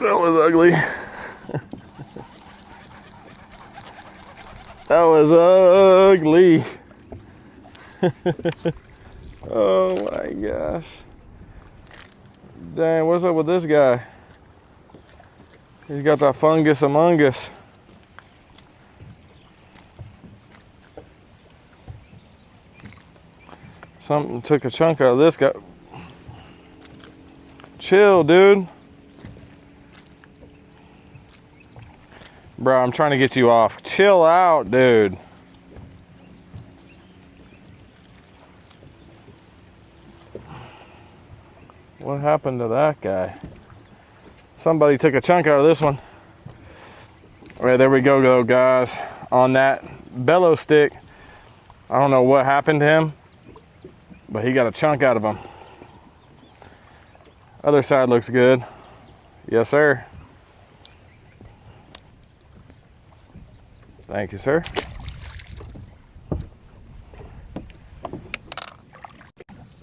That was ugly. That was ugly. Oh my gosh. Dang, what's up with this guy? He's got that fungus among us. Something took a chunk out of this guy. Chill, dude. Bro, I'm trying to get you off. Chill out, dude. What happened to that guy? Somebody took a chunk out of this one. All right, there we go, guys. On that bellow stick, I don't know what happened to him, but he got a chunk out of him. Other side looks good. Yes, sir. Thank you, sir.